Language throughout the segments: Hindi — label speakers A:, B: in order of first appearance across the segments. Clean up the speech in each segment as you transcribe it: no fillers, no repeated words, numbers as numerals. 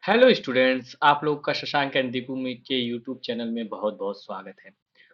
A: हेलो स्टूडेंट्स, आप लोग का शशांक एंड दीपू में के यूट्यूब चैनल में बहुत बहुत स्वागत है।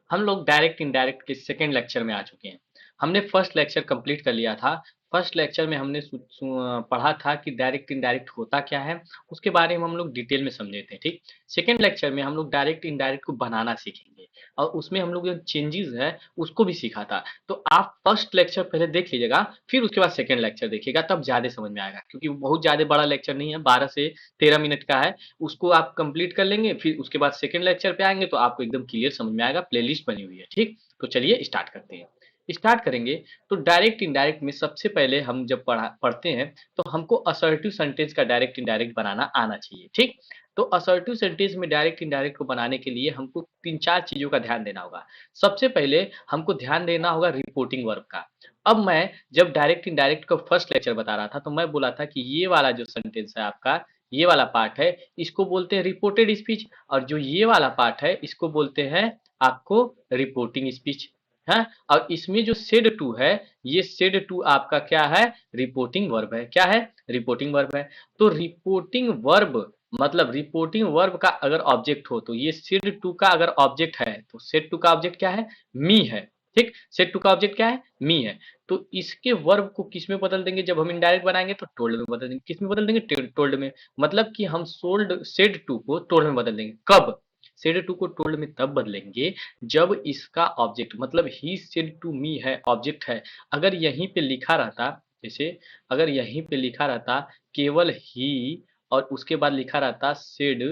A: हम लोग डायरेक्ट इनडायरेक्ट के सेकेंड लेक्चर में आ चुके हैं। हमने फर्स्ट लेक्चर कंप्लीट कर लिया था। फर्स्ट लेक्चर में हमने पढ़ा था कि डायरेक्ट इनडायरेक्ट होता क्या है, उसके बारे में हम लोग डिटेल में समझे थे। ठीक, सेकेंड लेक्चर में हम लोग डायरेक्ट इनडायरेक्ट को बनाना सीखेंगे और उसमें हम लोग जो चेंजेस है उसको भी सीखा था। तो आप फर्स्ट लेक्चर पहले देख लीजिएगा, फिर उसके बाद सेकेंड लेक्चर देखिएगा, तब ज्यादा समझ में आएगा, क्योंकि वो बहुत ज्यादा बड़ा लेक्चर नहीं है, 12 से 13 मिनट का है। उसको आप कंप्लीट कर लेंगे, फिर उसके बाद सेकंड लेक्चर पे आएंगे तो आपको एकदम क्लियर समझ में आएगा। प्लेलिस्ट बनी हुई है। ठीक, तो चलिए स्टार्ट करते हैं। स्टार्ट करेंगे तो डायरेक्ट इनडायरेक्ट में सबसे पहले हम जब पढ़ते हैं तो हमको असर्टिव सेंटेंस का डायरेक्ट इनडायरेक्ट बनाना आना चाहिए। ठीक, तो असर्टिव सेंटेंस में डायरेक्ट इनडायरेक्ट को बनाने के लिए हमको तीन चार चीजों का ध्यान देना होगा। सबसे पहले हमको ध्यान देना होगा रिपोर्टिंग वर्ब का। अब मैं जब डायरेक्ट इनडायरेक्ट का फर्स्ट लेक्चर बता रहा था तो मैं बोला था कि ये वाला जो सेंटेंस है आपका, ये वाला पार्ट है, इसको बोलते हैं रिपोर्टेड स्पीच, और जो ये वाला पार्ट है इसको बोलते हैं आपको रिपोर्टिंग स्पीच। है, और इसमें जो सेड टू है, ये सेड टू आपका क्या है, रिपोर्टिंग वर्ब है। क्या है, रिपोर्टिंग वर्ब है। तो रिपोर्टिंग वर्ब मतलब रिपोर्टिंग वर्ब का अगर ऑब्जेक्ट हो तो ये सेड टू का अगर ऑब्जेक्ट है तो सेड टू का ऑब्जेक्ट क्या है, मी है। ठीक, सेड टू का ऑब्जेक्ट क्या है, मी है। तो इसके वर्ब को किस में बदल देंगे, जब हम इनडायरेक्ट बनाएंगे तो टोल्ड में बदल देंगे। किस में बदल देंगे, टोल्ड में। मतलब कि हम सोल्ड सेड टू को टोल्ड में बदल देंगे। कब, सेड टू को टोल्ड में तब बदलेंगे जब इसका ऑब्जेक्ट मतलब ही सेड टू मी है, ऑब्जेक्ट है। अगर यहीं पे लिखा रहता, जैसे अगर यहीं पे लिखा रहता केवल ही और उसके बाद लिखा रहता सेड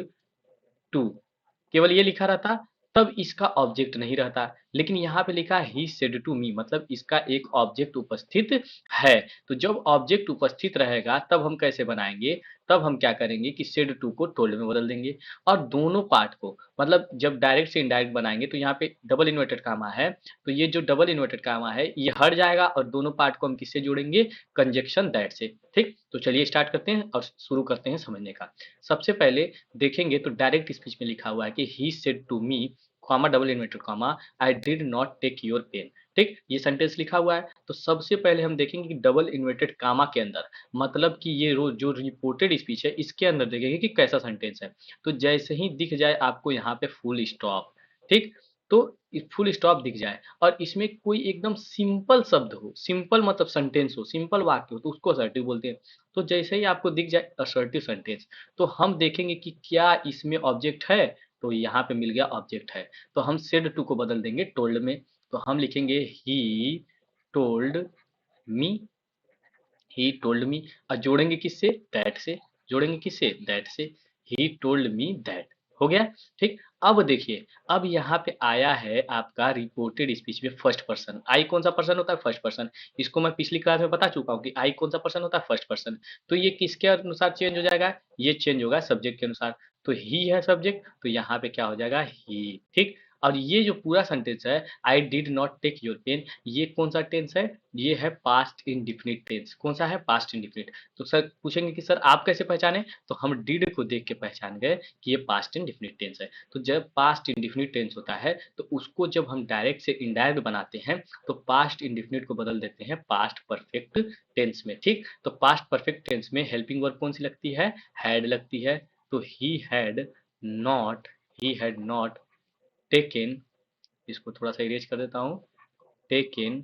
A: टू, केवल ये लिखा रहता तब इसका ऑब्जेक्ट नहीं रहता। लेकिन यहाँ पे लिखा ही सेड टू मी मतलब इसका एक ऑब्जेक्ट उपस्थित है। तो जब ऑब्जेक्ट उपस्थित रहेगा तब हम कैसे बनाएंगे, तब हम क्या करेंगे कि सेड टू को टोल्ड में बदल देंगे। और दोनों पार्ट को मतलब जब डायरेक्ट से इनडायरेक्ट बनाएंगे तो यहाँ पे डबल इन्वर्टेड कामा है, तो ये जो डबल इन्वर्टेड कामा है ये हट जाएगा और दोनों पार्ट को हम किससे जोड़ेंगे, कंजक्शन दैट से। ठीक, तो चलिए स्टार्ट करते हैं और शुरू करते हैं समझने का। सबसे पहले देखेंगे तो डायरेक्ट स्पीच में लिखा हुआ है कि he said to me comma double inverted comma I did not take your pen. ठीक, ये सेंटेंस लिखा हुआ है। तो सबसे पहले हम देखेंगे कि डबल इन्वर्टेड कामा के अंदर मतलब कि ये जो रिपोर्टेड स्पीच है इसके अंदर देखेंगे कि कैसा सेंटेंस है। तो जैसे ही दिख जाए आपको यहाँ पे फुल स्टॉप, ठीक, तो फुल स्टॉप दिख जाए और इसमें कोई एकदम सिंपल शब्द हो, सिंपल मतलब सेंटेंस हो, सिंपल वाक्य हो, तो उसको असर्टिव बोलते हैं। तो जैसे ही आपको दिख जाए असर्टिव सेंटेंस तो हम देखेंगे कि क्या इसमें ऑब्जेक्ट है, तो यहाँ पे मिल गया ऑब्जेक्ट है। तो हम सेड टू को बदल देंगे टोल्ड में। तो हम लिखेंगे he told me, he told me, और जोड़ेंगे किससे, दैट से। जोड़ेंगे किससे, दैट से। ही टोल्ड मी दैट, हो गया। ठीक, अब देखिए, अब यहाँ पे आया है आपका रिपोर्टेड स्पीच में फर्स्ट पर्सन। आई कौन सा पर्सन होता है, फर्स्ट पर्सन। इसको मैं पिछली क्लास में बता चुका हूँ कि आई कौन सा पर्सन होता है, फर्स्ट पर्सन। तो ये किसके अनुसार चेंज हो जाएगा, ये चेंज होगा सब्जेक्ट के अनुसार। तो ही है सब्जेक्ट, तो यहाँ पे क्या हो जाएगा, ही। ठीक, और ये जो पूरा सेंटेंस है I did not take your pen, ये कौन सा टेंस है, ये है पास्ट इंडिफिनिट टेंस। कौन सा है, पास्ट इंडिफिनिट। तो सर पूछेंगे कि सर आप कैसे पहचाने, तो हम डिड को देख के पहचान गए कि ये पास्ट इंडिफिनिट टेंस है। तो जब पास्ट इंडिफिनिट टेंस होता है तो उसको जब हम डायरेक्ट से इनडायरेक्ट बनाते हैं तो पास्ट इंडिफिनिट को बदल देते हैं पास्ट परफेक्ट टेंस में। ठीक, तो पास्ट परफेक्ट टेंस में हेल्पिंग वर्ब कौन सी लगती है, हैड लगती है। तो not he had not taken, इसको थोड़ा सा इरेज कर देता हूँ, टेकन।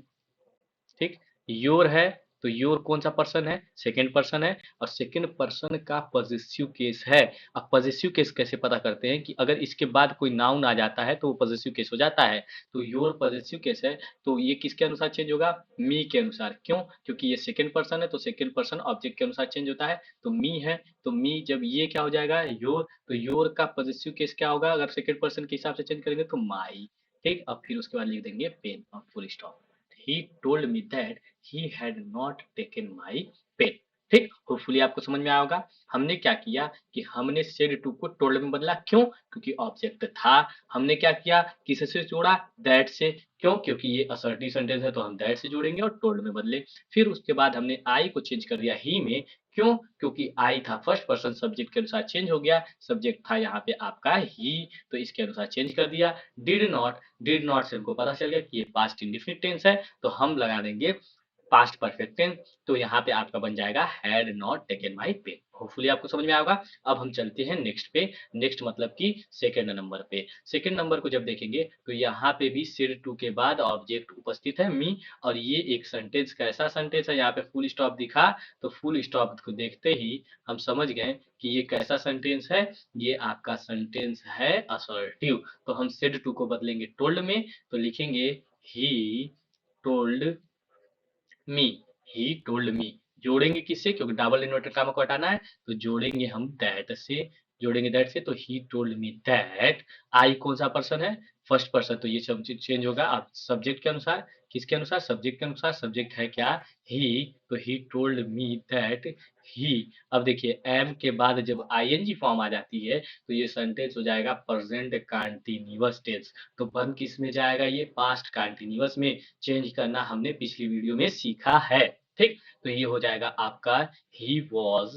A: ठीक, योर है, तो योर कौन सा पर्सन है, सेकंड पर्सन है, और सेकंड पर्सन का पॉजिटिव केस है। अब पॉजिटिव केस कैसे पता करते हैं कि अगर इसके बाद कोई नाउन आ जाता है तो वो पॉजिटिव केस हो जाता है। तो योर पॉजिटिव केस है, तो ये किसके अनुसार चेंज होगा, मी के अनुसार। क्यों, क्योंकि ये सेकंड पर्सन है तो सेकंड पर्सन ऑब्जेक्ट के अनुसार चेंज होता है। तो मी है, तो मी जब ये क्या हो जाएगा, योर, तो योर का पॉजिटिव केस क्या होगा अगर सेकंड पर्सन के हिसाब से चेंज करेंगे, तो माई। ठीक, अब फिर उसके बाद लिख देंगे पेन और full stop. he told me that he had not taken my pen। ठीक, होपफुली आपको समझ में आया होगा। हमने क्या किया कि हमने सेड टू को टोल्ड में बदला, क्यों, क्योंकि ऑब्जेक्ट था। हमने क्या किया, किससे जोड़ा, दैट से। क्यों, क्योंकि ये असर्टिव सेंटेंस है तो हम दैट से जोड़ेंगे और टोल्ड में बदले। फिर उसके बाद हमने आई को चेंज कर दिया ही में। क्यों, क्योंकि आई था फर्स्ट पर्सन, सब्जेक्ट के अनुसार चेंज हो गया। सब्जेक्ट था यहाँ पे आपका ही, तो इसके अनुसार चेंज कर दिया। डिड नॉट, डिड नॉट से हमको पता चल गया कि ये पास्ट इंडिफिनिट टेंस है, तो हम लगा देंगे पास्ट परफेक्ट टेंस, तो यहाँ पे आपका बन जाएगा had not taken my pen. Hopefully आपको समझ में आएगा। अब हम चलते हैं नेक्स्ट पे। नेक्स्ट मतलब कि सेकेंड नंबर पे। सेकेंड नंबर को जब देखेंगे तो यहाँ पे भी सिड टू के बाद ऑब्जेक्ट उपस्थित है मी, और ये एक सेंटेंस कैसा सेंटेंस है, यहाँ पे फुल स्टॉप दिखा तो फुल स्टॉप को देखते ही हम समझ गए कि ये कैसा सेंटेंस है। ये आपका सेंटेंस है असर्टिव। तो हम सिड टू को बदलेंगे टोल्ड में, तो लिखेंगे he told me. He told me जोड़ेंगे किससे, क्योंकि डबल इन्वर्टेड कामा को हटाना है, तो जोड़ेंगे हम दैट से। जोड़ेंगे दैट से, तो ही टोल्ड मी दैट। आई कौन सा पर्सन है, फर्स्ट पर्सन, तो ये सब्जेक्ट चेंज होगा आप सब्जेक्ट के अनुसार। किसके अनुसार, सब्जेक्ट के अनुसार। सब्जेक्ट है क्या, ही, तो he told me that he. अब देखिए एम के बाद जब आईएनजी फॉर्म आ जाती है तो ये सेंटेंस हो जाएगा प्रेजेंट कंटीन्यूअस टेंस। तो बन किस में जाएगा, ये पास्ट कंटीन्यूअस में। चेंज करना हमने पिछली वीडियो में सीखा है। ठीक, तो ये हो जाएगा आपका he was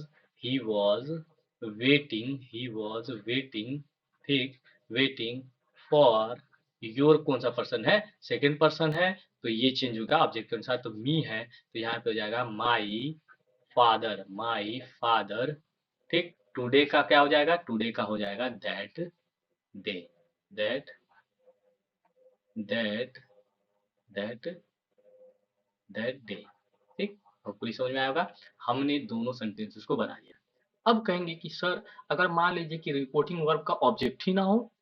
A: waiting, he was waiting. ठीक, वेटिंग फॉर योर कौन सा पर्सन है, सेकंड पर्सन है, तो ये चेंज होगा ऑब्जेक्ट के अनुसार। तो मी है तो यहाँ पे हो जाएगा माई फादर। ठीक, टुडे का क्या हो जाएगा, टुडे का हो जाएगा that day, that that that that day. ठीक, होपफुली समझ में आएगा। हमने दोनों सेंटेंसेस को बना लिया। अब कहेंगे कि सर अगर मान लीजिए कि रिपोर्टिंग वर्ब का ऑब्जेक्ट ही ना हो,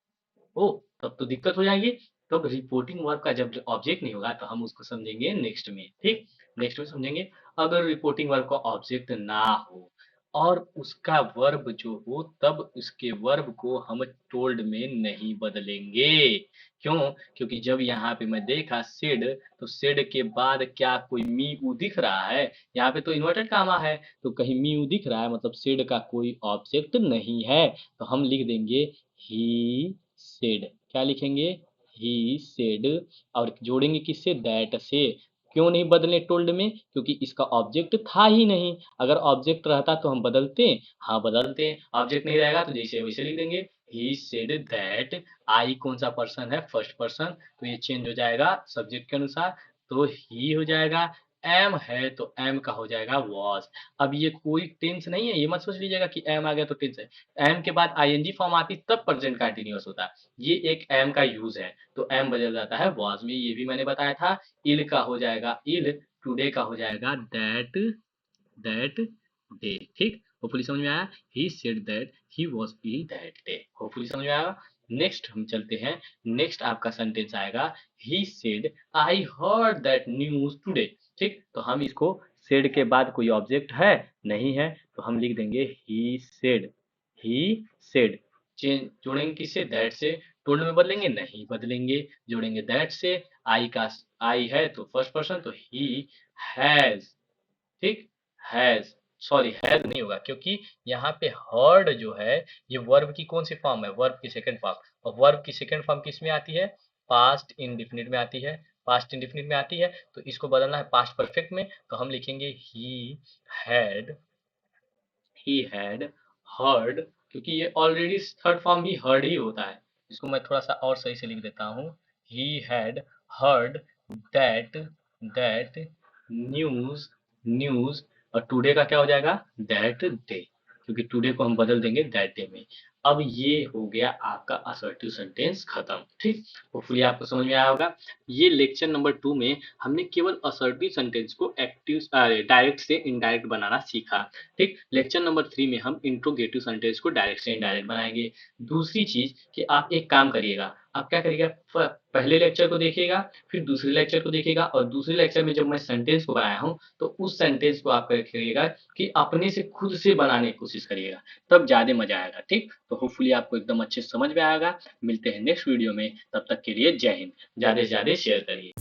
A: ओ तब तो दिक्कत हो जाएगी। तो रिपोर्टिंग वर्ब का जब ऑब्जेक्ट नहीं होगा तो हम उसको समझेंगे नेक्स्ट में। ठीक, नेक्स्ट में समझेंगे। अगर रिपोर्टिंग वर्ब का ऑब्जेक्ट ना हो और उसका वर्ब जो हो, तब उसके वर्ब को हम टोल्ड में नहीं बदलेंगे। क्यों, क्योंकि जब यहाँ पे मैं देखा सेड, तो सेड के बाद क्या कोई मी ऊ दिख रहा है, यहाँ पे तो इन्वर्टेड कामा है, तो कहीं मी ऊ दिख रहा है, मतलब सेड का कोई ऑब्जेक्ट नहीं है। तो हम लिख देंगे ही सेड। क्या लिखेंगे, ही सेड, और जोड़ेंगे किससे, दैट से। क्यों नहीं बदले टोल्ड में, क्योंकि इसका ऑब्जेक्ट था ही नहीं। अगर ऑब्जेक्ट रहता तो हम बदलते, हाँ बदलते। ऑब्जेक्ट नहीं रहेगा तो जैसे वैसे लिख देंगे ही सेड दैट। आई कौन सा पर्सन है, फर्स्ट पर्सन, तो ये चेंज हो जाएगा सब्जेक्ट के अनुसार। तो ही हो जाएगा। एम है तो एम का हो जाएगा वॉज। अब ये कोई टेंस नहीं है, ये मत सोच लीजिएगा कि एम आ गया तो टेंस है। एम के बाद आईएनजी फॉर्म आती तब प्रेजेंट कंटीन्यूअस होता है। ये एक एम का यूज है, तो एम बदल जाता है वॉज में, ये भी मैंने बताया था। इल का हो जाएगा इल, टुडे का हो जाएगा दैट दैट डे। ठीक, होपफुली समझ में आया। He said that he was ill that day. Hopefully समझ में आया। नेक्स्ट हम चलते हैं। नेक्स्ट आपका सेंटेंस आएगा he said I heard that news today. ठीक, तो हम इसको सेड के बाद कोई ऑब्जेक्ट है नहीं है, तो हम लिख देंगे he said. He said change जोड़ेंगे किससे, दैट से। टोल्ड में बदलेंगे, नहीं बदलेंगे। जोड़ेंगे दैट से। आई का आई है तो फर्स्ट पर्सन, तो ही हैज। ठीक, हैज, सॉरी हैज नहीं होगा, क्योंकि यहाँ पे हर्ड जो है ये वर्ब की कौन सी फॉर्म है, वर्ब की सेकंड फॉर्म। और वर्ब की सेकंड फॉर्म किस में आती है, पास्ट इंडिफिनिट में आती है। पास्ट इंडिफिनिट में आती है, तो इसको बदलना है पास्ट परफेक्ट में, तो हम लिखेंगे हैड ही हैड हर्ड, क्योंकि ये already third form he heard he होता है। इसको मैं थोड़ा सा और सही से लिख देता हूँ। He had heard that that news news, और टुडे का क्या हो जाएगा, दैट डे, क्योंकि टुडे को हम बदल देंगे दैट डे में। अब ये हो गया आपका असर्टिव सेंटेंस खत्म। ठीक, होपफुली आपको समझ में आया होगा। ये लेक्चर नंबर 2 में हमने केवल असर्टिव सेंटेंस को एक्टिव डायरेक्ट से इनडायरेक्ट बनाना सीखा। ठीक, लेक्चर नंबर 3 में हम इंट्रोगेटिव सेंटेंस को डायरेक्ट से इनडायरेक्ट बनाएंगे। दूसरी चीज कि आप एक काम करिएगा, आप क्या करिएगा, पहले लेक्चर को देखिएगा, फिर दूसरे लेक्चर को देखिएगा, और दूसरे लेक्चर में जब मैं सेंटेंस को बनाया हूँ तो उस सेंटेंस को आप करिएगा कि अपने से खुद से बनाने की कोशिश करिएगा, तब ज्यादा मजा आएगा। ठीक, तो होपफुली आपको एकदम अच्छे से समझ में आएगा। मिलते हैं नेक्स्ट वीडियो में, तब तक के लिए जय हिंद। ज्यादा से ज्यादा शेयर करिए।